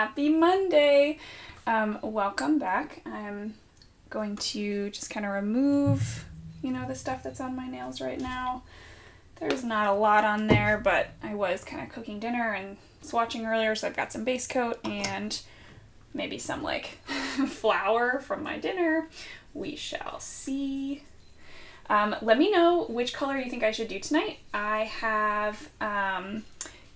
Happy Monday. Welcome back. I'm going to just kind of remove, the stuff that's on my nails right now. There's not a lot on there, but I was kind of cooking dinner and swatching earlier, so I've got some base coat and maybe some flour from my dinner. We shall see. Let me know which color you think I should do tonight. I have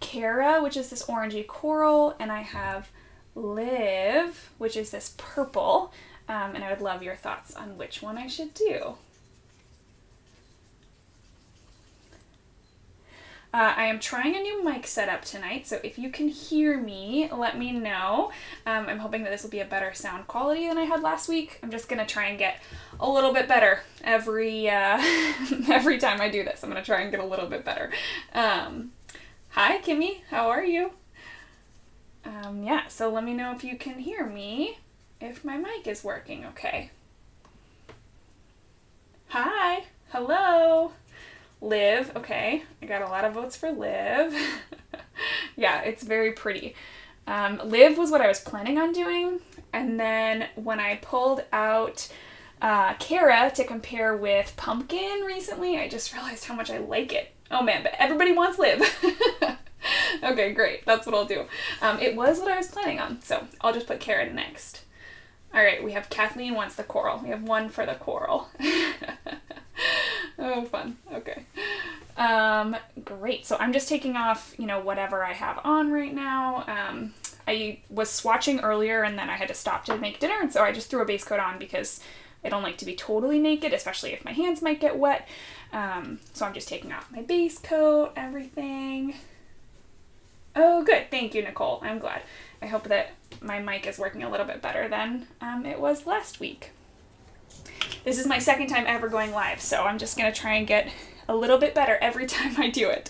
Cara, which is this orangey coral, and I have Live, which is this purple, and I would love your thoughts on which one I should do. I am trying a new mic setup tonight, so if you can hear me, let me know. I'm hoping that this will be a better sound quality than I had last week. I'm just going to try and get a little bit better every time I do this. I'm going to try and get a little bit better. Hi, Kimmy. How are you? So let me know if you can hear me, if my mic is working okay. Hi. Hello. Live. Okay. I got a lot of votes for Live. Yeah, it's very pretty. Live was what I was planning on doing. And then when I pulled out Cara to compare with Pumpkin recently, I just realized how much I like it. Oh man, but everybody wants Live. Okay, great. That's what I'll do. It was what I was planning on, so I'll just put Cara next. All right, we have Kathleen wants the coral. We have one for the coral. Oh, fun. Okay. Great. So I'm just taking off, whatever I have on right now. I was swatching earlier and then I had to stop to make dinner, and so I just threw a base coat on because I don't like to be totally naked, especially if my hands might get wet. So I'm just taking off my base coat, everything. Oh, good. Thank you, Nicole. I'm glad. I hope that my mic is working a little bit better than it was last week. This is my second time ever going live, so I'm just going to try and get a little bit better every time I do it.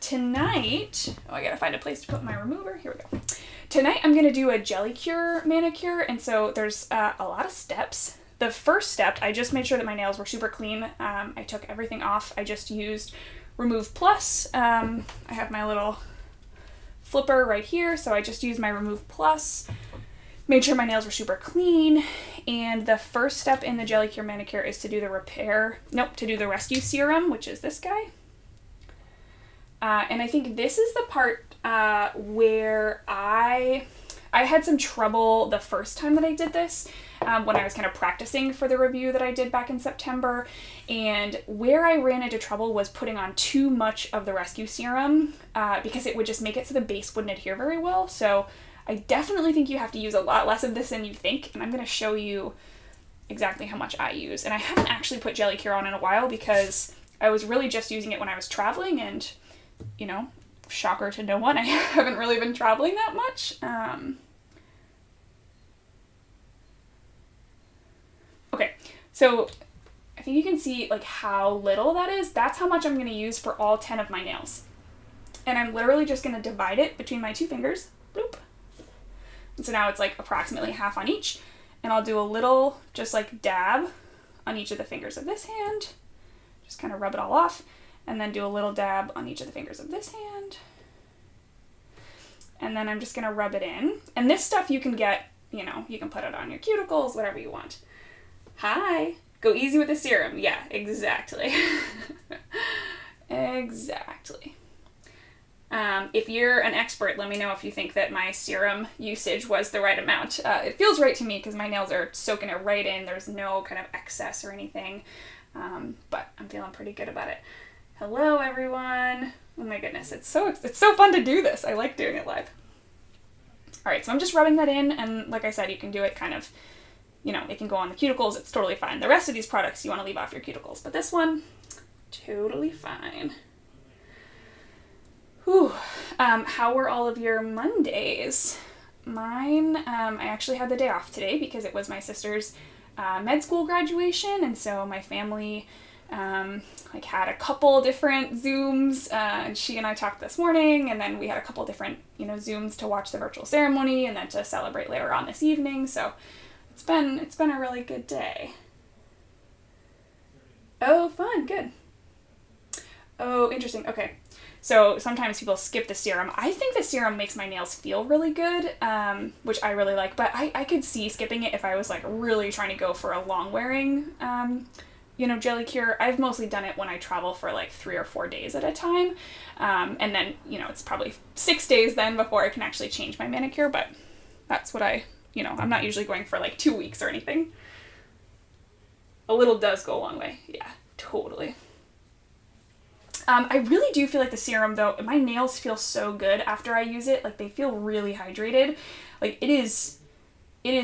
Tonight, I got to find a place to put my remover. Here we go. Tonight I'm going to do a Gelie-Cure manicure, and so there's a lot of steps. The first step, I just made sure that my nails were super clean. I took everything off. I just used Remove Plus. I have my little flipper right here, so I just used my Remove Plus. Made sure my nails were super clean, and the first step in the Gelie-Cure manicure is to do the rescue serum, which is this guy. And I think this is the part where I had some trouble the first time that I did this, when I was kind of practicing for the review that I did back in September, and where I ran into trouble was putting on too much of the rescue serum, because it would just make it so the base wouldn't adhere very well. So I definitely think you have to use a lot less of this than you think, and I'm going to show you exactly how much I use. And I haven't actually put Gelie-Cure on in a while because I was really just using it when I was traveling, and, shocker to no one, I haven't really been traveling that much. Okay, so I think you can see how little that is. That's how much I'm going to use for all 10 of my nails. And I'm literally just going to divide it between my two fingers. Bloop. And so now it's approximately half on each. And I'll do a little just dab on each of the fingers of this hand. Just kind of rub it all off. And then do a little dab on each of the fingers of this hand. And then I'm just going to rub it in. And this stuff you can get, you can put it on your cuticles, whatever you want. Hi. Go easy with the serum. Yeah, exactly. Exactly. If you're an expert, let me know if you think that my serum usage was the right amount. It feels right to me because my nails are soaking it right in. There's no kind of excess or anything. But I'm feeling pretty good about it. Hello, everyone. Oh my goodness, it's so fun to do this. I like doing it live. All right, so I'm just rubbing that in, and like I said, you can do it kind of, it can go on the cuticles. It's totally fine. The rest of these products you want to leave off your cuticles, but this one, totally fine. Whew. How were all of your Mondays? Mine, I actually had the day off today because it was my sister's med school graduation, and so my family had a couple different Zooms, and she and I talked this morning, and then we had a couple different Zooms to watch the virtual ceremony and then to celebrate later on this evening. So it's been a really good day. Oh, fun, good. Oh, interesting. Okay. So sometimes people skip the serum. I think the serum makes my nails feel really good, which I really like. But I could see skipping it if I was like really trying to go for a long wearing, Gelie-Cure. I've mostly done it when I travel for like 3 or 4 days at a time. And then, it's probably 6 days then before I can actually change my manicure. But that's what I'm not usually going for like 2 weeks or anything. A little does go a long way. Yeah, totally. I really do feel like the serum, though, my nails feel so good after I use it. Like, they feel really hydrated. Like, it is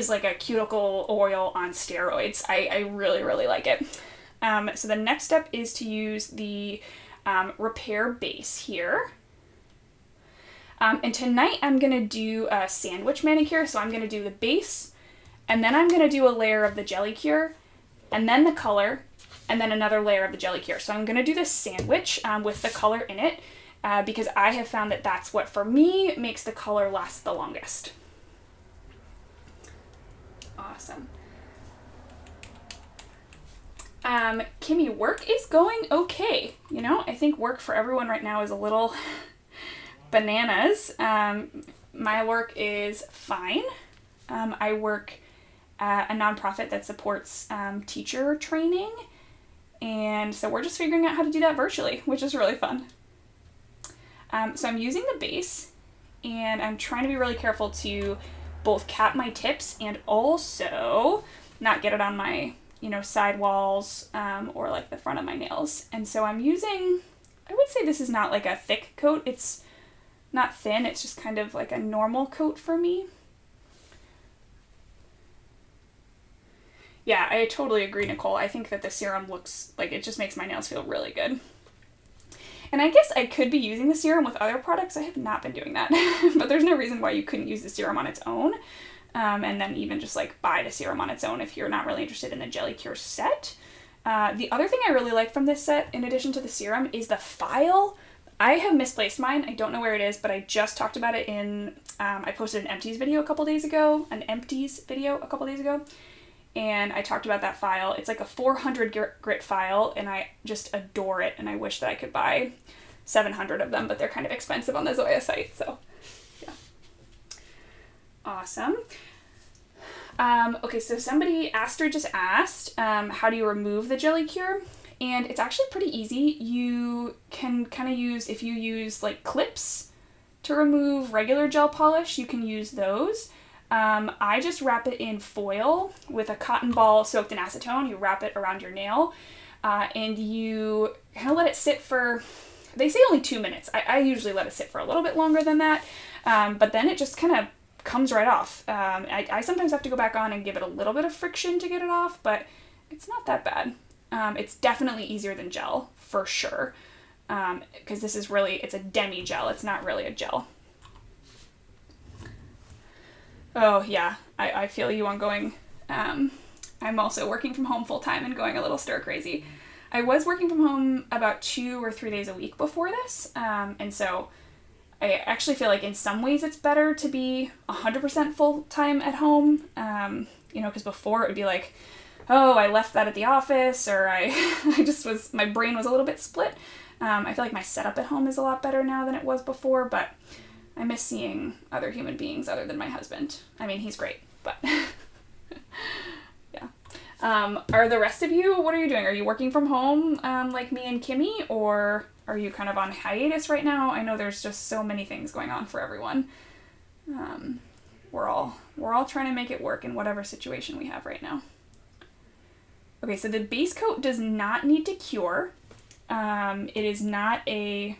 like a cuticle oil on steroids. I really, really like it. So the next step is to use the repair base here. And tonight I'm going to do a sandwich manicure. So I'm going to do the base, and then I'm going to do a layer of the Gelie-Cure, and then the color, and then another layer of the Gelie-Cure. So I'm going to do this sandwich with the color in it because I have found that that's what, for me, makes the color last the longest. Awesome. Kimmy, work is going okay. I think work for everyone right now is a little bananas. My work is fine. I work at a nonprofit that supports teacher training. And so we're just figuring out how to do that virtually, which is really fun. So I'm using the base, and I'm trying to be really careful to both cap my tips and also not get it on my, side walls or like the front of my nails. And so I'm using, I would say this is not like a thick coat. It's not thin. It's just kind of like a normal coat for me. Yeah, I totally agree, Nicole. I think that the serum looks like it just makes my nails feel really good. And I guess I could be using the serum with other products. I have not been doing that. But there's no reason why you couldn't use the serum on its own. And then even just like buy the serum on its own if you're not really interested in the Gelie-Cure set. The other thing I really like from this set, in addition to the serum, is the file. I have misplaced mine. I don't know where it is, but I just talked about it in, I posted an empties video a couple days ago. And I talked about that file. It's like a 400 grit file, and I just adore it, and I wish that I could buy 700 of them, but they're kind of expensive on the Zoya site, so yeah. Awesome. Okay, so Astrid just asked, how do you remove the Gelie-Cure? And it's actually pretty easy. You can kind of use, if you use like clips to remove regular gel polish, you can use those. I just wrap it in foil with a cotton ball soaked in acetone. You wrap it around your nail, and you kind of let it sit for, they say only 2 minutes. I usually let it sit for a little bit longer than that, but then it just kind of comes right off. I sometimes have to go back on and give it a little bit of friction to get it off, but it's not that bad. It's definitely easier than gel, for sure, because this is really, it's a demi-gel. It's not really a gel. Oh, yeah, I feel you on going. I'm also working from home full time and going a little stir crazy. I was working from home about 2 or 3 days a week before this, and so I actually feel like in some ways it's better to be 100% full time at home, because before it would be like, oh, I left that at the office, or my brain was a little bit split. I feel like my setup at home is a lot better now than it was before, but I miss seeing other human beings other than my husband. I mean, he's great, but yeah. Are the rest of you, what are you doing? Are you working from home like me and Kimmy, or are you kind of on hiatus right now? I know there's just so many things going on for everyone. We're all trying to make it work in whatever situation we have right now. Okay, so the base coat does not need to cure. It is not a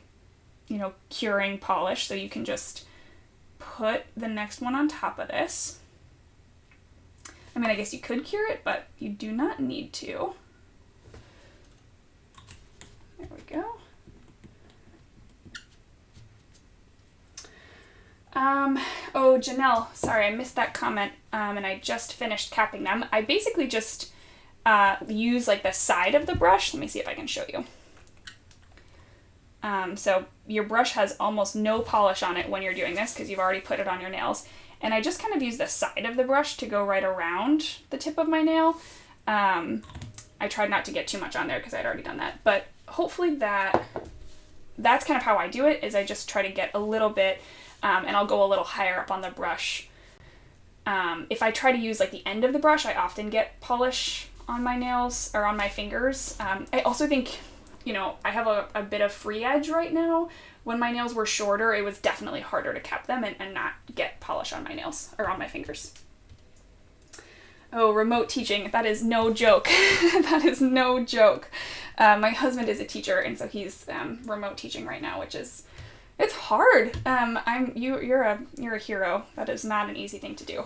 curing polish, so you can just put the next one on top of this. I mean, I guess you could cure it, but you do not need to. There we go. Oh, Janelle, sorry, I missed that comment, and I just finished capping them. I basically just use like the side of the brush. Let me see if I can show you. So your brush has almost no polish on it when you're doing this because you've already put it on your nails. And I just kind of use the side of the brush to go right around the tip of my nail. I tried not to get too much on there because I'd already done that. But hopefully that that's kind of how I do it, is I just try to get a little bit, and I'll go a little higher up on the brush. If I try to use like the end of the brush, I often get polish on my nails or on my fingers. I also think, you know, I have a bit of free edge right now. When my nails were shorter, it was definitely harder to cap them and not get polish on my nails or on my fingers. Oh, remote teaching. That is no joke. That is no joke. My husband is a teacher, and so he's remote teaching right now, which is, it's hard. You're a hero. That is not an easy thing to do.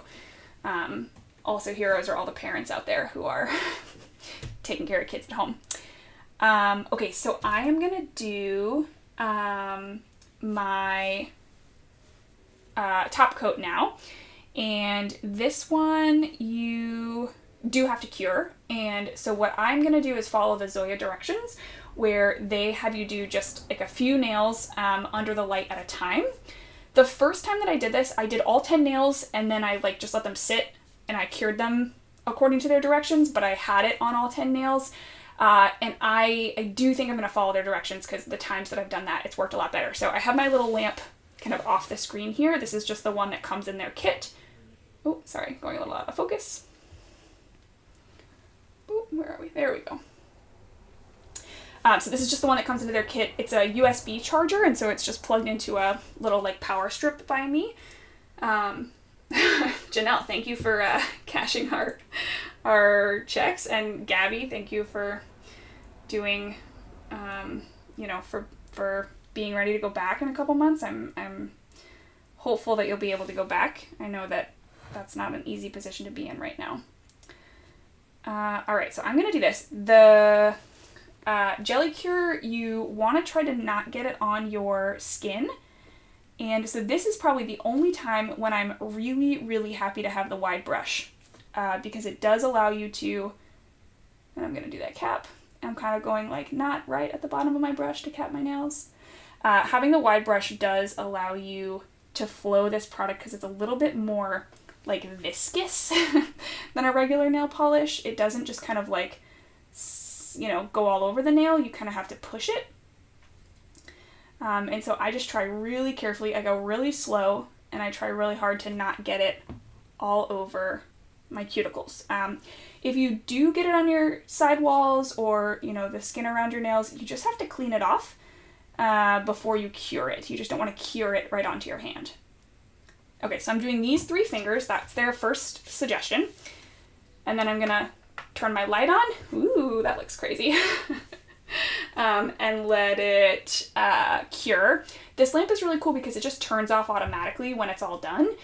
Also, heroes are all the parents out there who are taking care of kids at home. Okay, so I am gonna do my top coat now, and this one you do have to cure. And so what I'm gonna do is follow the Zoya directions, where they have you do just like a few nails under the light at a time. The first time that I did this, I did all 10 nails and then I like just let them sit and I cured them according to their directions, but I had it on all 10 nails. And I do think I'm going to follow their directions, because the times that I've done that, it's worked a lot better. So I have my little lamp kind of off the screen here. This is just the one that comes in their kit. Oh, sorry, going a little out of focus. Ooh, where are we? There we go. So this is just the one that comes into their kit. It's a USB charger, and so it's just plugged into a little like power strip by me. Janelle, thank you for cashing our checks, and Gabby, thank you for doing, for being ready to go back in a couple months. I'm hopeful that you'll be able to go back. I know that that's not an easy position to be in right now. All right, so I'm gonna do this. The Gelie-Cure, you want to try to not get it on your skin. And so this is probably the only time when I'm really, really happy to have the wide brush, because it does allow you to, and I'm going to do that cap. I'm kind of going like not right at the bottom of my brush to cap my nails. Having the wide brush does allow you to flow this product, because it's a little bit more like viscous than a regular nail polish. It doesn't just kind of like, go all over the nail. You kind of have to push it. And so I just try really carefully. I go really slow, and I try really hard to not get it all over my cuticles. If you do get it on your sidewalls or, the skin around your nails, you just have to clean it off before you cure it. You just don't want to cure it right onto your hand. Okay, so I'm doing these 3 fingers. That's their first suggestion. And then I'm going to turn my light on. Ooh, that looks crazy. And let it cure. This lamp is really cool because it just turns off automatically when it's all done.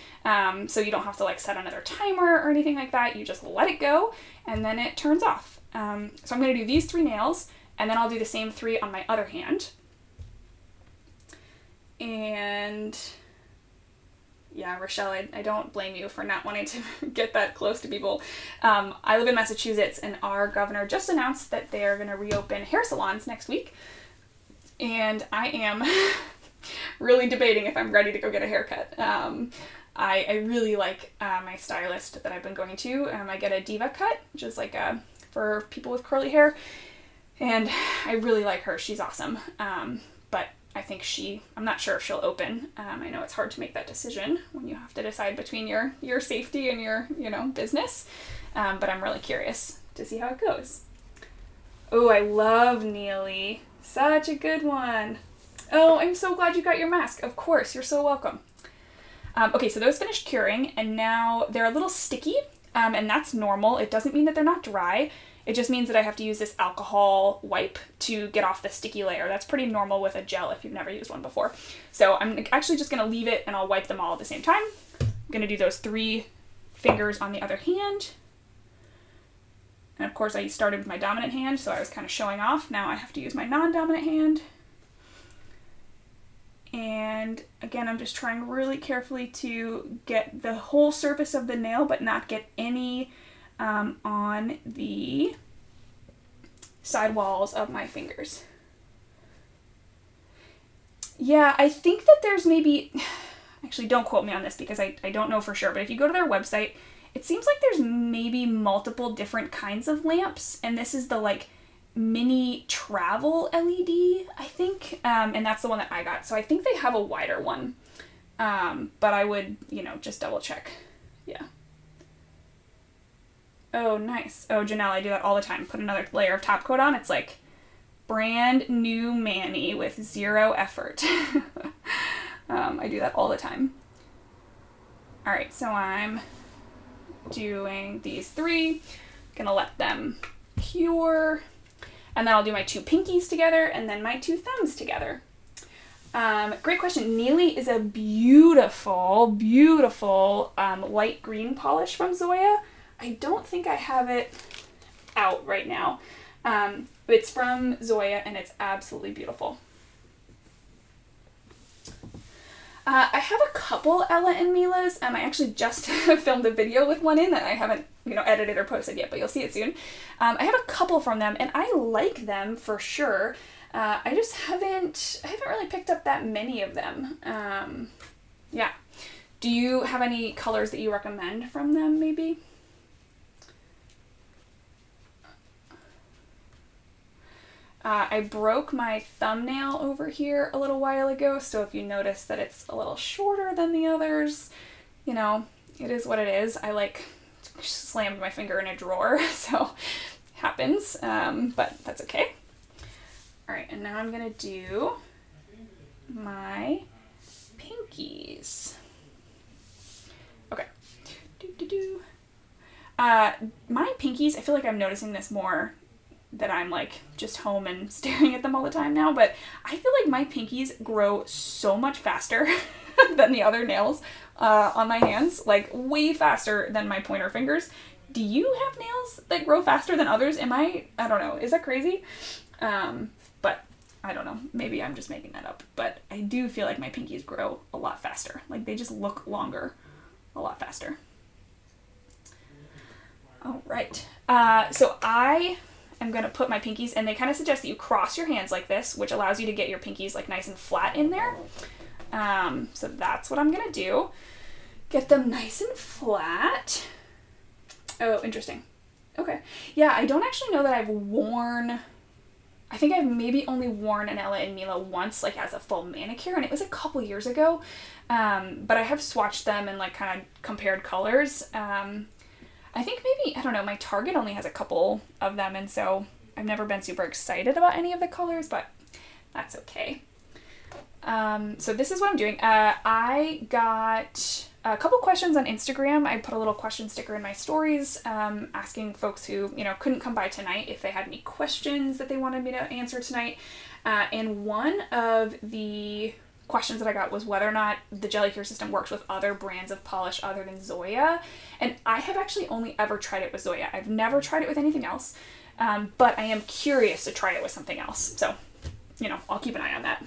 So you don't have to like set another timer or anything like that. You just let it go and then it turns off. So I'm going to do these 3 nails, and then I'll do the same 3 on my other hand. And yeah, Rochelle, I don't blame you for not wanting to get that close to people. I live in Massachusetts, and our governor just announced that they're going to reopen hair salons next week. And I am really debating if I'm ready to go get a haircut. I really like my stylist that I've been going to. I get a diva cut, which is like for people with curly hair. And I really like her. She's awesome. But I think I'm not sure if she'll open. I know it's hard to make that decision when you have to decide between your safety and your, business. But I'm really curious to see how it goes. Oh, I love Neely. Such a good one. Oh, I'm so glad you got your mask. Of course, you're so welcome. Okay, so those finished curing, and now they're a little sticky, and that's normal. It doesn't mean that they're not dry. It just means that I have to use this alcohol wipe to get off the sticky layer. That's pretty normal with a gel if you've never used one before. So I'm actually just going to leave it, and I'll wipe them all at the same time. I'm going to do those 3 fingers on the other hand. And of course I started with my dominant hand, so I was kind of showing off. Now I have to use my non-dominant hand. And again, I'm just trying really carefully to get the whole surface of the nail, but not get any on the side walls of my fingers. Yeah, I think that there's maybe, actually don't quote me on this because I don't know for sure, but if you go to their website, it seems like there's maybe multiple different kinds of lamps, and this is the like mini travel LED, I think, and that's the one that I got. So I think they have a wider one, but I would, just double check. Yeah. Oh, nice. Oh, Janelle, I do that all the time. Put another layer of top coat on. It's like brand new Manny with 0 effort. I do that all the time. All right, so I'm doing these 3. Gonna let them cure, and then I'll do my 2 pinkies together and then my 2 thumbs together. Great question. Neely is a beautiful, beautiful light green polish from Zoya. I don't think I have it out right now. It's from Zoya and it's absolutely beautiful. I have a couple Ella and Mila's. I actually just filmed a video with one in that I haven't, edited or posted yet, but you'll see it soon. I have a couple from them and I like them for sure. I just haven't really picked up that many of them. Yeah. Do you have any colors that you recommend from them maybe? I broke my thumbnail over here a little while ago, so if you notice that it's a little shorter than the others, it is what it is. I slammed my finger in a drawer, so happens, but that's okay. All right, and now I'm gonna do my pinkies. Okay. My pinkies, I feel like I'm noticing this more that I'm just home and staring at them all the time now, but I feel like my pinkies grow so much faster than the other nails on my hands, way faster than my pointer fingers. Do you have nails that grow faster than others? I don't know, is that crazy? But I don't know, maybe I'm just making that up, but I do feel like my pinkies grow a lot faster. They just look longer a lot faster. All right, so I'm going to put my pinkies, and they kind of suggest that you cross your hands like this, which allows you to get your pinkies nice and flat in there. So that's what I'm going to do. Get them nice and flat. Oh, interesting. Okay. Yeah, I don't actually know that I've worn, I think I've maybe only worn an Ella and Mila once, as a full manicure, and it was a couple years ago. But I have swatched them and kind of compared colors. I think maybe, I don't know, my Target only has a couple of them, and so I've never been super excited about any of the colors, but that's okay. So this is what I'm doing. I got a couple questions on Instagram. I put a little question sticker in my stories, asking folks who, couldn't come by tonight if they had any questions that they wanted me to answer tonight. And one of the questions that I got was whether or not the Gelie-Cure system works with other brands of polish other than Zoya. And I have actually only ever tried it with Zoya. I've never tried it with anything else, but I am curious to try it with something else. So, I'll keep an eye on that.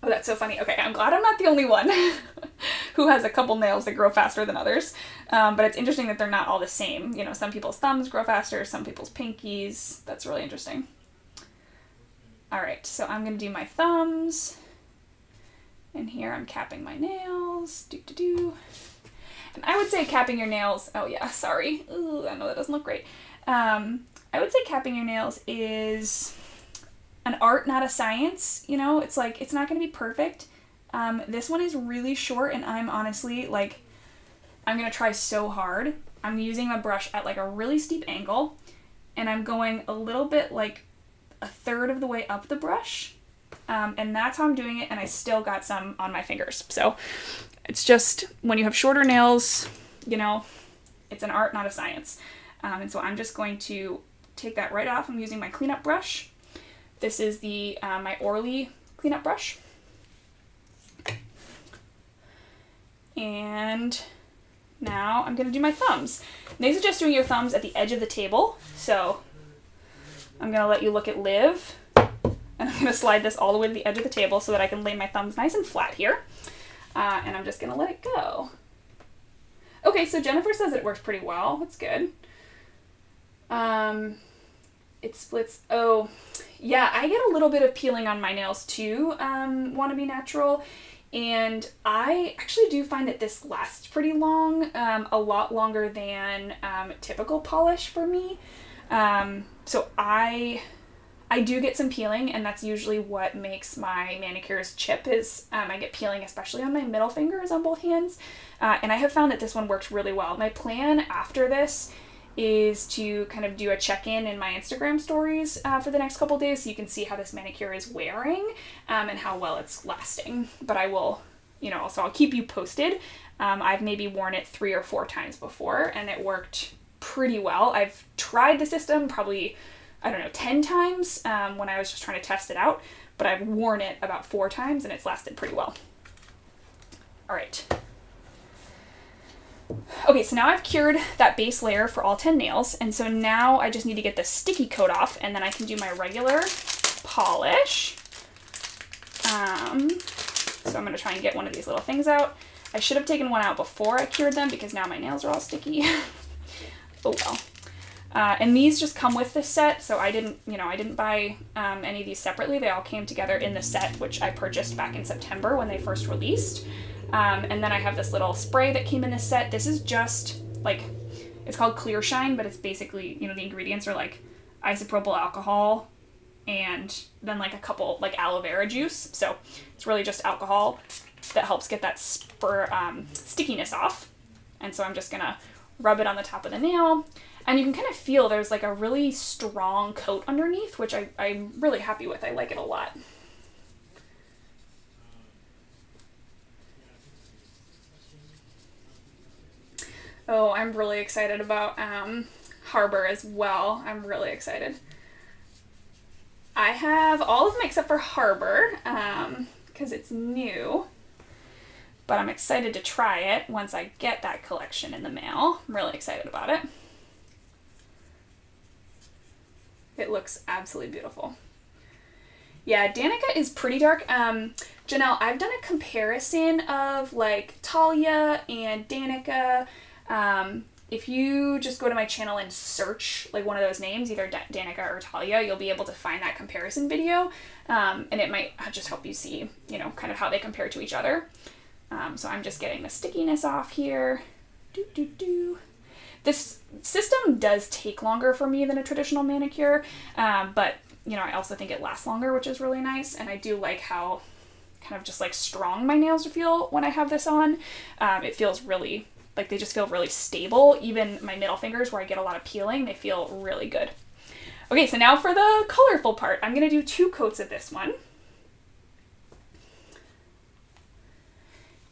Oh, that's so funny. Okay, I'm glad I'm not the only one who has a couple nails that grow faster than others. But it's interesting that they're not all the same. Some people's thumbs grow faster, some people's pinkies. That's really interesting. All right, so I'm going to do my thumbs. And here I'm capping my nails. And I would say capping your nails, oh yeah, sorry. Ooh, I know that doesn't look great. I would say capping your nails is an art, not a science. It's it's not going to be perfect. This one is really short, and I'm honestly I'm going to try so hard. I'm using my brush at a really steep angle, and I'm going a little bit a third of the way up the brush. And that's how I'm doing it, and I still got some on my fingers. So it's just, when you have shorter nails, it's an art, not a science. And so I'm just going to take that right off. I'm using my cleanup brush. This is the my Orly cleanup brush. And now I'm going to do my thumbs. They suggest doing your thumbs at the edge of the table, so I'm going to let you look at Liv. And I'm going to slide this all the way to the edge of the table so that I can lay my thumbs nice and flat here. And I'm just going to let it go. Okay, so Jennifer says it works pretty well. That's good. It splits. Oh, yeah, I get a little bit of peeling on my nails too, Wanna Be Natural. And I actually do find that this lasts pretty long, a lot longer than typical polish for me. So I do get some peeling, and that's usually what makes my manicures chip is I get peeling, especially on my middle fingers on both hands. And I have found that this one works really well. My plan after this is to kind of do a check-in in my Instagram stories for the next couple days so you can see how this manicure is wearing and how well it's lasting. But I will, so I'll keep you posted. I've maybe worn it 3 or 4 times before, and it worked pretty well. I've tried the system probably, 10 times when I was just trying to test it out, but I've worn it about 4 times and it's lasted pretty well. All right. Okay, so now I've cured that base layer for all 10 nails, and so now I just need to get the sticky coat off, and then I can do my regular polish. So I'm going to try and get one of these little things out. I should have taken one out before I cured them because now my nails are all sticky. Oh well. And these just come with the set, so I didn't buy any of these separately. They all came together in the set, which I purchased back in September when they first released. And then I have this little spray that came in this set. This is just, it's called Clear Shine, but it's basically, the ingredients are, isopropyl alcohol and then, a couple, aloe vera juice. So it's really just alcohol that helps get that stickiness off. And so I'm just going to rub it on the top of the nail. And you can kind of feel there's, a really strong coat underneath, which I'm really happy with. I like it a lot. Oh, I'm really excited about Harbor as well. I'm really excited. I have all of them except for Harbor because it's new. But I'm excited to try it once I get that collection in the mail. I'm really excited about it. It looks absolutely beautiful. Yeah, Danica is pretty dark. Janelle, I've done a comparison of Talia and Danica. If you just go to my channel and search one of those names, either Danica or Talia, you'll be able to find that comparison video. And it might just help you see, kind of how they compare to each other. So I'm just getting the stickiness off here. This system does take longer for me than a traditional manicure, but, I also think it lasts longer, which is really nice. And I do like how kind of just strong my nails feel when I have this on. It feels really, they just feel really stable. Even my middle fingers where I get a lot of peeling, they feel really good. Okay, so now for the colorful part. I'm going to do 2 coats of this one.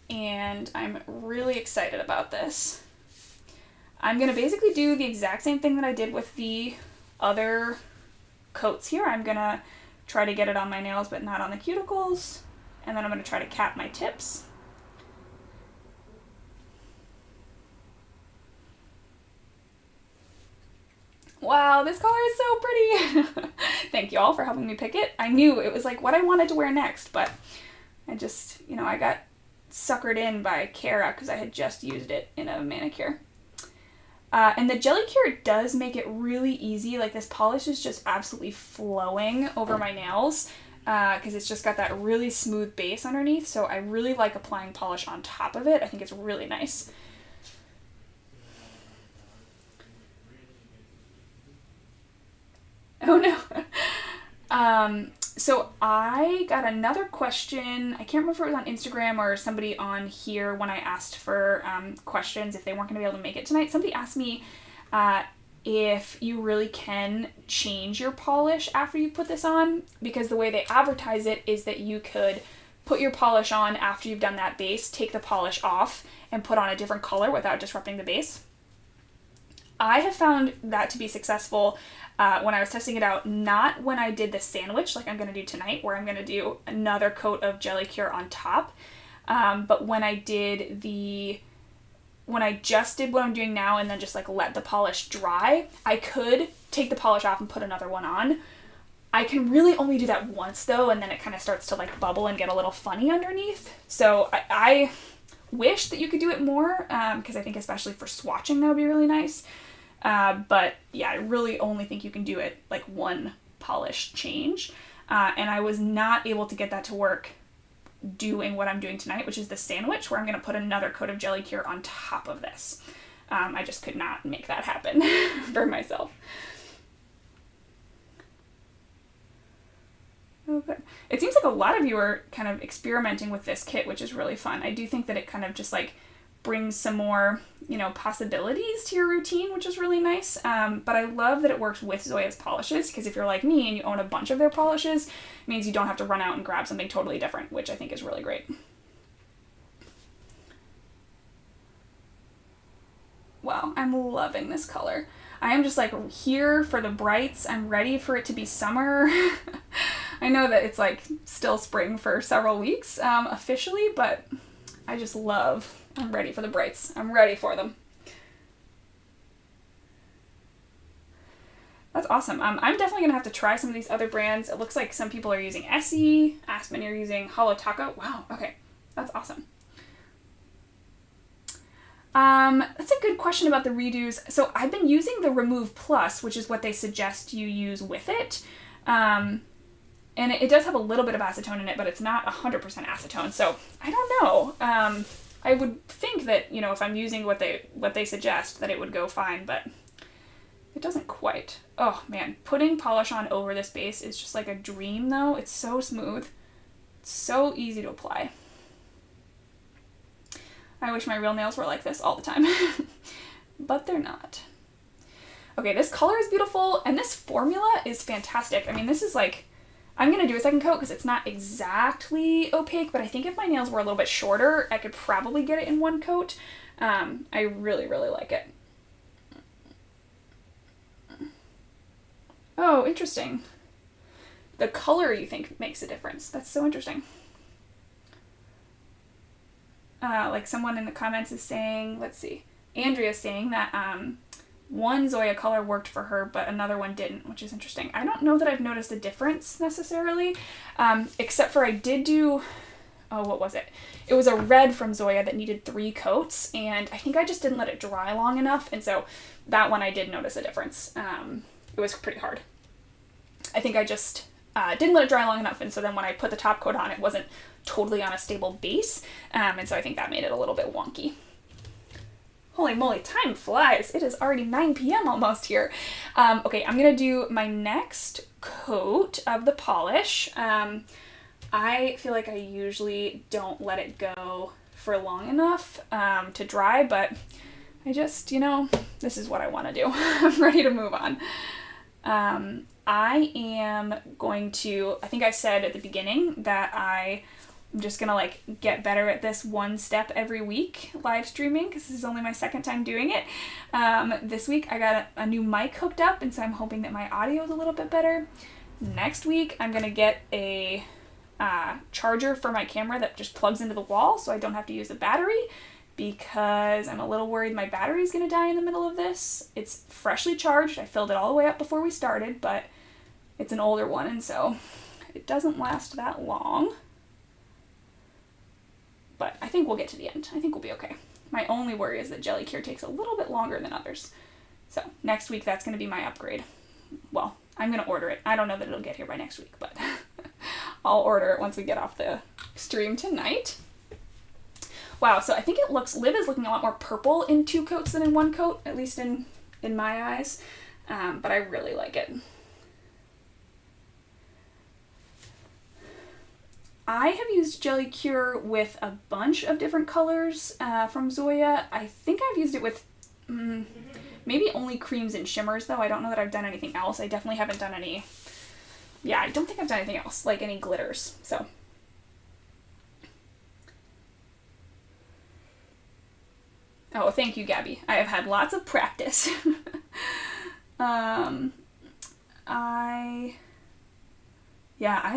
And I'm really excited about this. I'm going to basically do the exact same thing that I did with the other coats here. I'm going to try to get it on my nails but not on the cuticles. And then I'm going to try to cap my tips. Wow, this color is so pretty. Thank you all for helping me pick it. I knew it was what I wanted to wear next, but I just, I got suckered in by Cara because I had just used it in a manicure. And the Gelie-Cure does make it really easy. This polish is just absolutely flowing over my nails because it's just got that really smooth base underneath. So I really like applying polish on top of it. I think it's really nice. Oh no. So I got another question. I can't remember if it was on Instagram or somebody on here when I asked for questions if they weren't going to be able to make it tonight. Somebody asked me if you really can change your polish after you put this on, because the way they advertise it is that you could put your polish on after you've done that base, take the polish off, and put on a different color without disrupting the base. I have found that to be successful when I was testing it out, not when I did the sandwich like I'm going to do tonight, where I'm going to do another coat of Gelie-Cure on top, but when I just did what I'm doing now and then just let the polish dry, I could take the polish off and put another one on. I can really only do that once though, and then it kind of starts to bubble and get a little funny underneath. So I wish that you could do it more, because I think especially for swatching that would be really nice. But yeah, I really only think you can do it one polish change. And I was not able to get that to work doing what I'm doing tonight, which is the sandwich, where I'm going to put another coat of Gelie-Cure on top of this. I just could not make that happen for myself. Oh, good. It seems like a lot of you are kind of experimenting with this kit, which is really fun. I do think that it kind of just like brings some more, you know, possibilities to your routine, which is really nice. But I love that it works with Zoya's polishes, because if you're like me and you own a bunch of their polishes, it means you don't have to run out and grab something totally different, which I think is really great. Wow, I'm loving this color. I am just like here for the brights. I'm ready for it to be summer. I know that it's like still spring for several weeks officially, but I just love, I'm ready for the brights. I'm ready for them. That's awesome. I'm definitely going to have to try some of these other brands. It looks like some people are using Essie. Aspen, you're using Holo Taco. Wow, okay. That's awesome. That's a good question about the redos. So I've been using the Remove Plus, which is what they suggest you use with it. And it does have a little bit of acetone in it, but it's not 100% acetone. So I don't know. I would think that, you know, if I'm using what they suggest, that it would go fine, but it doesn't quite. Oh man, putting polish on over this base is just like a dream though. It's so smooth. It's so easy to apply. I wish my real nails were like this all the time, but they're not. Okay, this color is beautiful, and this formula is fantastic. I mean, this is like, I'm going to do a second coat because it's not exactly opaque, but I think if my nails were a little bit shorter, I could probably get it in one coat. I really, really like it. Oh, interesting. The color you think makes a difference. That's so interesting. Like someone in the comments is saying, let's see, Andrea's saying that one Zoya color worked for her, but another one didn't, which is interesting. I don't know that I've noticed a difference necessarily, except for I did do, oh, what was it? It was a red from Zoya that needed 3 coats, and I think I just didn't let it dry long enough, and so that one I did notice a difference. It was pretty hard. I think I just didn't let it dry long enough, and so then when I put the top coat on, it wasn't totally on a stable base, and so I think that made it a little bit wonky. Holy moly, time flies. It is already 9 p.m. almost here. Okay, I'm gonna do my next coat of the polish. I feel like I usually don't let it go for long enough to dry, but I just, you know, this is what I want to do. I'm ready to move on. I am going to, I think I said at the beginning that I'm just gonna like get better at this one step every week, live streaming, because this is only my second time doing it. This week I got a new mic hooked up, and so I'm hoping that my audio is a little bit better. Next week I'm gonna get a charger for my camera that just plugs into the wall, so I don't have to use a battery, because I'm a little worried my battery is gonna die in the middle of this. It's freshly charged. I filled it all the way up before we started, but it's an older one, and so it doesn't last that long. But I think we'll get to the end. I think we'll be okay. My only worry is that Gelie-Cure takes a little bit longer than others. So next week, that's going to be my upgrade. Well, I'm going to order it. I don't know that it'll get here by next week, but I'll order it once we get off the stream tonight. Wow, so I think it looks, Liv is looking a lot more purple in 2 coats than in 1 coat, at least in my eyes. But I really like it. I have used Gelie-Cure with a bunch of different colors from Zoya. I think I've used it with maybe only creams and shimmers, though. I don't know that I've done anything else. I definitely haven't done any, yeah, I don't think I've done anything else, like any glitters, so. Oh, thank you, Gabby. I have had lots of practice. I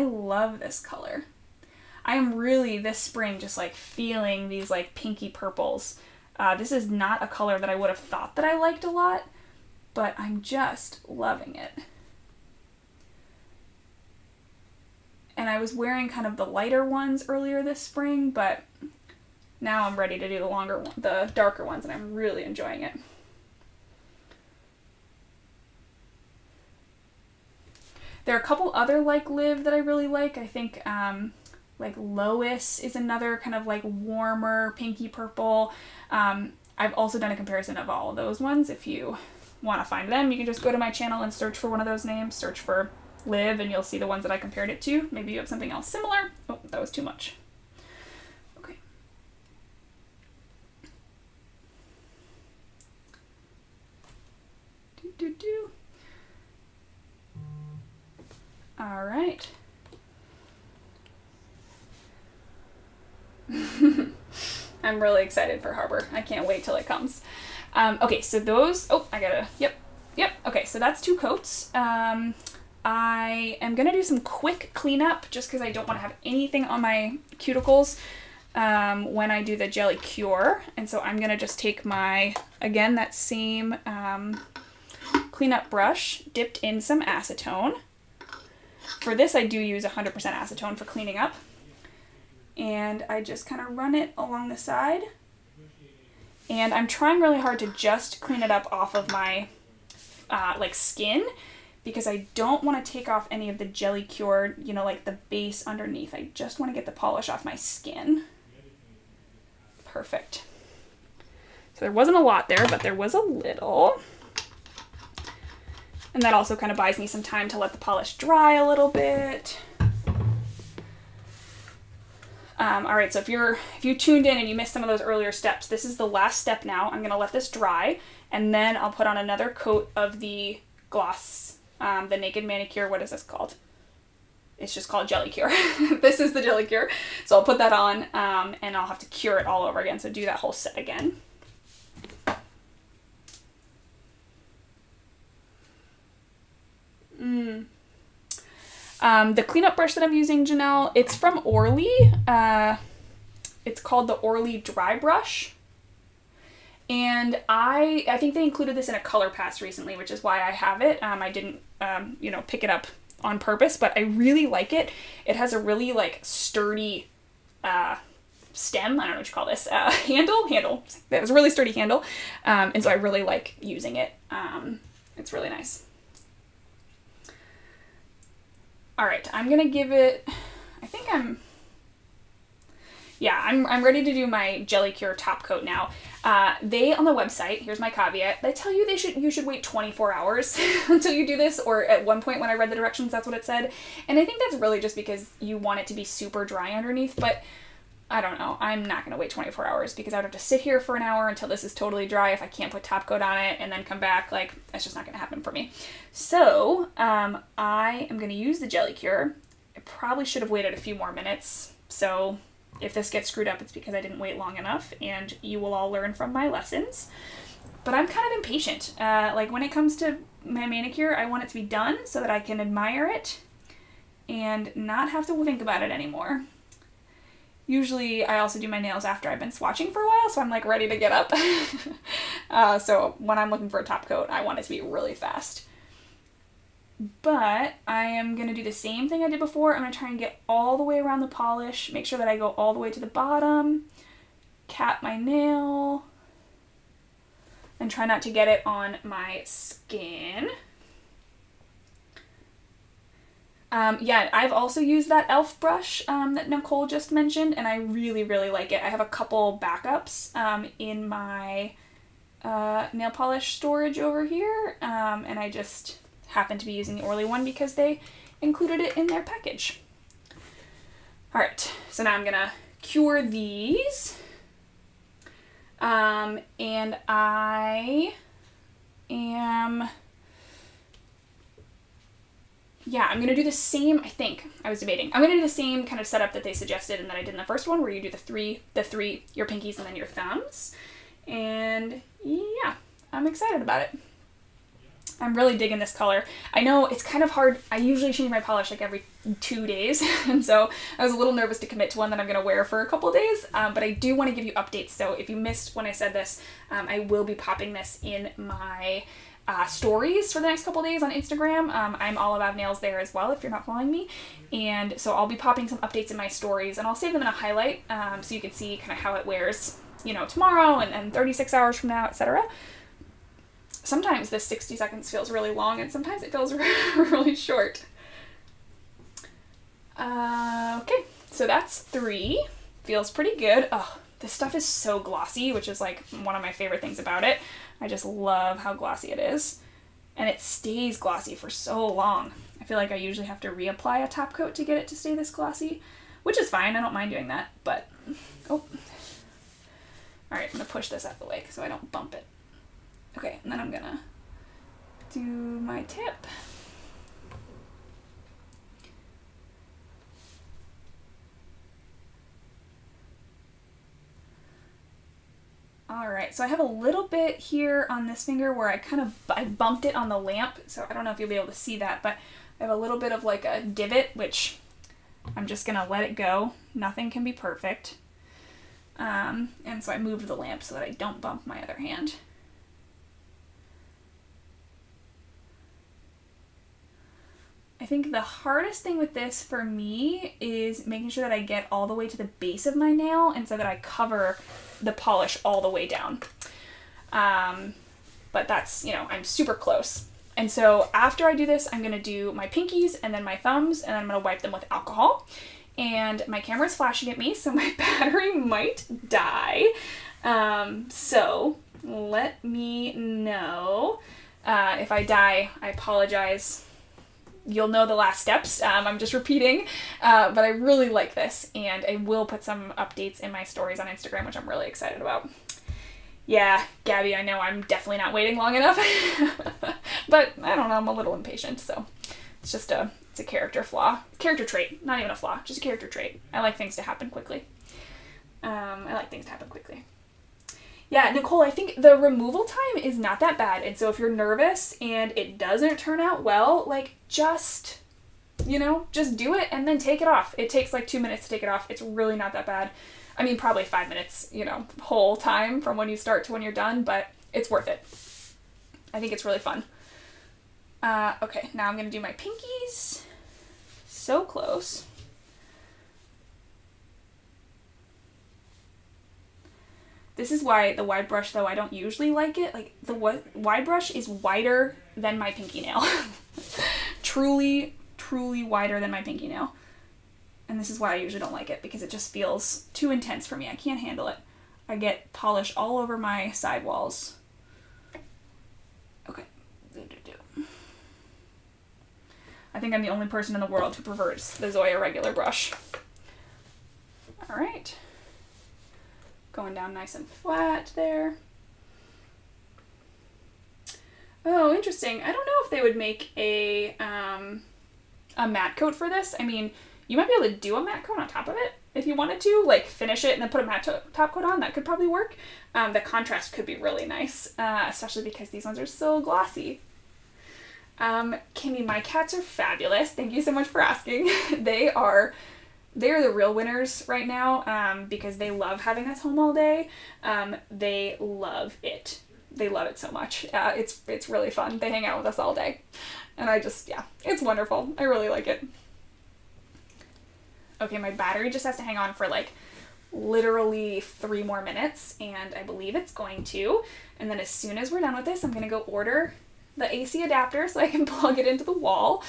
love this color. I am really, this spring, just like feeling these like pinky purples. This is not a color that I would have thought that I liked a lot, but I'm just loving it. And I was wearing kind of the lighter ones earlier this spring, but now I'm ready to do the darker ones, and I'm really enjoying it. There are a couple other like Liv that I really like. I think like Lois is another kind of like warmer pinky purple. I've also done a comparison of all of those ones. If you want to find them, you can just go to my channel and search for one of those names. Search for live and you'll see the ones that I compared it to. Maybe you have something else similar. Oh, that was too much. Okay. All right. I'm really excited for Harbor. I can't wait till it comes. Okay, so those, yep. Okay, so that's 2 coats. I am going to do some quick cleanup just because I don't want to have anything on my cuticles when I do the Gelie-Cure. And so I'm going to just take my, again, that same cleanup brush dipped in some acetone. For this, I do use 100% acetone for cleaning up. And I just kind of run it along the side. And I'm trying really hard to just clean it up off of my skin, because I don't want to take off any of the Gelie-Cure, like the base underneath. I just want to get the polish off my skin. Perfect. So there wasn't a lot there, but there was a little. And that also kind of buys me some time to let the polish dry a little bit. All right, so if you tuned in and you missed some of those earlier steps, this is the last step now. I'm gonna let this dry, and then I'll put on another coat of the gloss, the Naked Manicure. What is this called? It's just called Gelie-Cure. This is the Gelie-Cure. So I'll put that on, and I'll have to cure it all over again. So do that whole set again. The cleanup brush that I'm using, Janelle, it's from Orly. It's called the Orly Dry Brush. And I think they included this in a color pass recently, which is why I have it. I didn't, pick it up on purpose, but I really like it. It has a really, sturdy stem. I don't know what you call this. Handle. It was a really sturdy handle. And so I really like using it. It's really nice. All right, I'm gonna give it, I'm ready to do my Gelie-Cure top coat now. They, on the website, here's my caveat, they tell you you should wait 24 hours until you do this, or at one point when I read the directions, that's what it said. And I think that's really just because you want it to be super dry underneath, but I don't know. I'm not gonna wait 24 hours because I would have to sit here for an hour until this is totally dry if I can't put top coat on it and then come back. That's just not gonna happen for me. So, I am gonna use the Gelie-Cure. I probably should have waited a few more minutes. So if this gets screwed up, it's because I didn't wait long enough, and you will all learn from my lessons. But I'm kind of impatient. When it comes to my manicure, I want it to be done so that I can admire it and not have to think about it anymore. Usually I also do my nails after I've been swatching for a while, so I'm ready to get up. So when I'm looking for a top coat, I want it to be really fast. But I am going to do the same thing I did before. I'm going to try and get all the way around the polish, make sure that I go all the way to the bottom, cap my nail, and try not to get it on my skin. I've also used that e.l.f. brush that Nicole just mentioned, and I really, really like it. I have a couple backups in my nail polish storage over here, and I just happen to be using the Orly one because they included it in their package. All right, so now I'm going to cure these, and I am... I'm going to do the same, I'm going to do the same kind of setup that they suggested and that I did in the first one, where you do the three, your pinkies and then your thumbs. And yeah, I'm excited about it. I'm really digging this color. I know it's kind of hard. I usually change my polish every 2 days. And so I was a little nervous to commit to one that I'm going to wear for a couple of days. But I do want to give you updates. So if you missed when I said this, I will be popping this in my stories for the next couple days on Instagram. I'm all about nails there as well if you're not following me, and so I'll be popping some updates in my stories, and I'll save them in a highlight so you can see kind of how it wears tomorrow and 36 hours from now, etc. Sometimes this 60 seconds feels really long and sometimes it feels really short. Okay, so that's 3. Feels pretty good. Oh, this stuff is so glossy, which is one of my favorite things about it. I just love how glossy it is. And it stays glossy for so long. I feel like I usually have to reapply a top coat to get it to stay this glossy, which is fine. I don't mind doing that, but, oh. All right, I'm gonna push this out of the way so I don't bump it. Okay, and then I'm gonna do my tip. All right, so I have a little bit here on this finger where I bumped it on the lamp, so I don't know if you'll be able to see that, but I have a little bit of like a divot, which I'm just gonna let it go. Nothing can be perfect. And so I moved the lamp so that I don't bump my other hand. I think the hardest thing with this for me is making sure that I get all the way to the base of my nail and so that I cover the polish all the way down. But that's, I'm super close. And so after I do this, I'm going to do my pinkies and then my thumbs, and then I'm going to wipe them with alcohol. And my camera's flashing at me, so my battery might die. So let me know. If I die, I apologize. You'll know the last steps. I'm just repeating, but I really like this, and I will put some updates in my stories on Instagram, which I'm really excited about. Yeah, Gabby, I know I'm definitely not waiting long enough, but I don't know, I'm a little impatient, so it's a character flaw. Character trait, not even a flaw, just a character trait. I like things to happen quickly. Yeah, Nicole, I think the removal time is not that bad. And so if you're nervous and it doesn't turn out well, just do it and then take it off. It takes like 2 minutes to take it off. It's really not that bad. I mean, probably 5 minutes, whole time from when you start to when you're done, but it's worth it. I think it's really fun. Okay, now I'm going to do my pinkies. So close. This is why the wide brush, though, I don't usually like it. Like, the wide brush is wider than my pinky nail. Truly, truly wider than my pinky nail. And this is why I usually don't like it, because it just feels too intense for me. I can't handle it. I get polish all over my sidewalls. Okay. I think I'm the only person in the world who prefers the Zoya regular brush. All right. Going down nice and flat there. Oh, interesting. I don't know if they would make a matte coat for this. I mean, you might be able to do a matte coat on top of it if you wanted to, like finish it and then put a matte top coat on. That could probably work. The contrast could be really nice, especially because these ones are so glossy. Kimmy, my cats are fabulous. Thank you so much for asking. They're the real winners right now, because they love having us home all day. They love it. They love it so much. It's really fun. They hang out with us all day. And it's wonderful. I really like it. Okay, my battery just has to hang on for literally 3 more minutes, and I believe it's going to. And then as soon as we're done with this, I'm going to go order the AC adapter so I can plug it into the wall.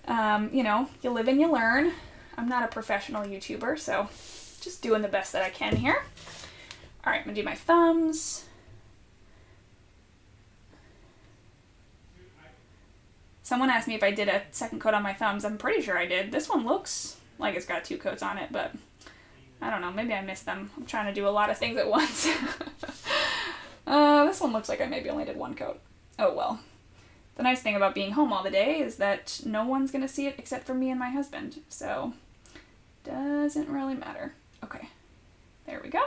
You live and you learn. I'm not a professional YouTuber, so just doing the best that I can here. All right, I'm gonna do my thumbs. Someone asked me if I did a second coat on my thumbs. I'm pretty sure I did. This one looks like it's got 2 coats on it, but I don't know. Maybe I missed them. I'm trying to do a lot of things at once. This one looks like I maybe only did 1 coat. Oh well. The nice thing about being home all the day is that no one's gonna see it except for me and my husband, so doesn't really matter. Okay, there we go.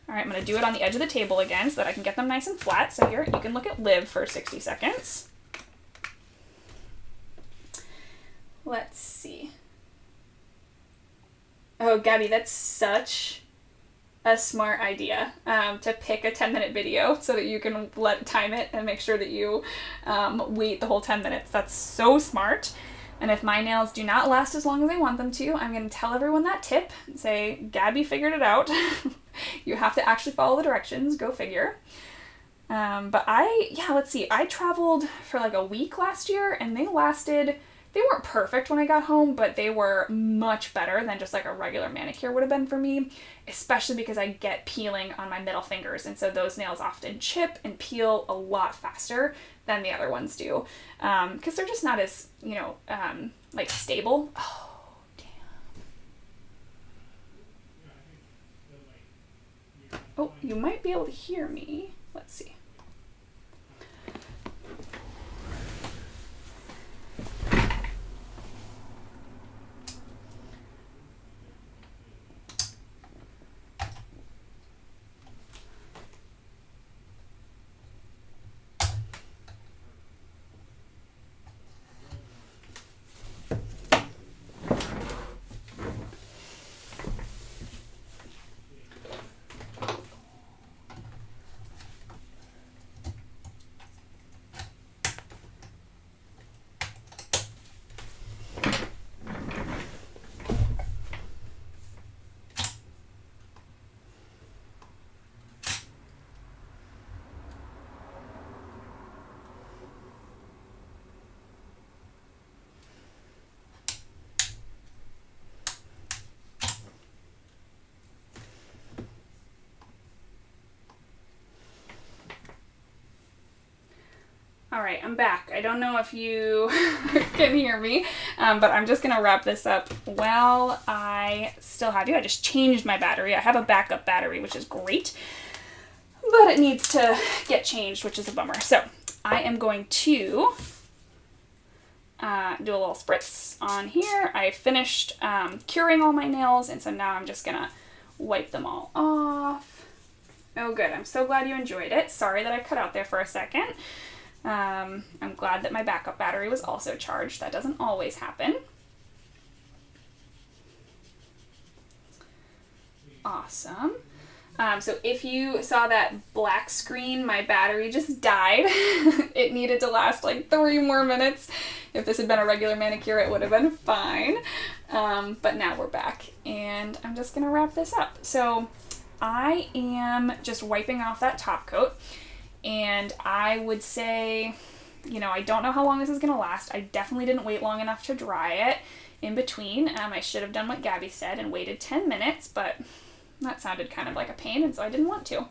All right, I'm gonna do it on the edge of the table again so that I can get them nice and flat. So here, you can look at Liv for 60 seconds. Let's see. Oh, Gabby, that's such a smart idea, to pick a 10-minute video so that you can time it and make sure that you wait the whole 10 minutes. That's so smart. And if my nails do not last as long as I want them to, I'm going to tell everyone that tip. Say, Gabby figured it out. You have to actually follow the directions. Go figure. But let's see. I traveled for a week last year, and they lasted they weren't perfect when I got home, but they were much better than just like a regular manicure would have been for me, especially because I get peeling on my middle fingers. And so those nails often chip and peel a lot faster than the other ones do. Because they're just not as, you know, like stable. Oh, damn. Oh, you might be able to hear me. Let's see. All right, I'm back. I don't know if you can hear me, but I'm just gonna wrap this up while I still have you. I just changed my battery. I have a backup battery, which is great, but it needs to get changed, which is a bummer. So I am going to do a little spritz on here. I finished curing all my nails, and so now I'm just gonna wipe them all off. Oh, good. I'm so glad you enjoyed it. Sorry that I cut out there for a second. I'm glad that my backup battery was also charged. That doesn't always happen. Awesome. So if you saw that black screen, my battery just died. It needed to last like 3 more minutes. If this had been a regular manicure, it would have been fine. But now we're back, and I'm just gonna wrap this up. So I am just wiping off that top coat. And I would say, you know, I don't know how long this is going to last. I definitely didn't wait long enough to dry it in between. I should have done what Gabby said and waited 10 minutes, but that sounded kind of like a pain, and so I didn't want to.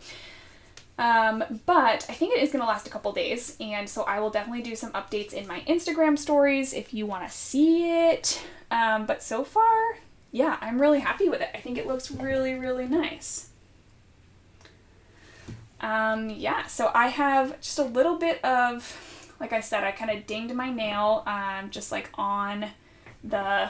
But I think it is going to last a couple days, and so I will definitely do some updates in my Instagram stories if you want to see it. But so far, yeah, I'm really happy with it. I think it looks really, really nice. Yeah, so I have just a little bit of, like I said, I kind of dinged my nail, just like on the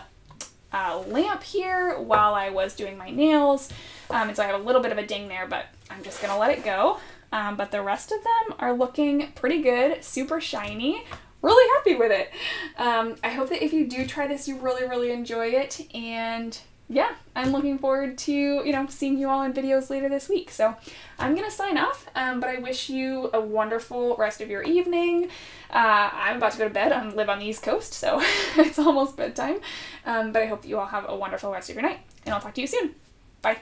lamp here while I was doing my nails. And so I have a little bit of a ding there, but I'm just going to let it go. But the rest of them are looking pretty good, super shiny, really happy with it. I hope that if you do try this, you really, really enjoy it. And yeah, I'm looking forward to, you know, seeing you all in videos later this week. So I'm going to sign off, but I wish you a wonderful rest of your evening. I'm about to go to bed. I live on the East Coast, so it's almost bedtime. But I hope that you all have a wonderful rest of your night, and I'll talk to you soon. Bye.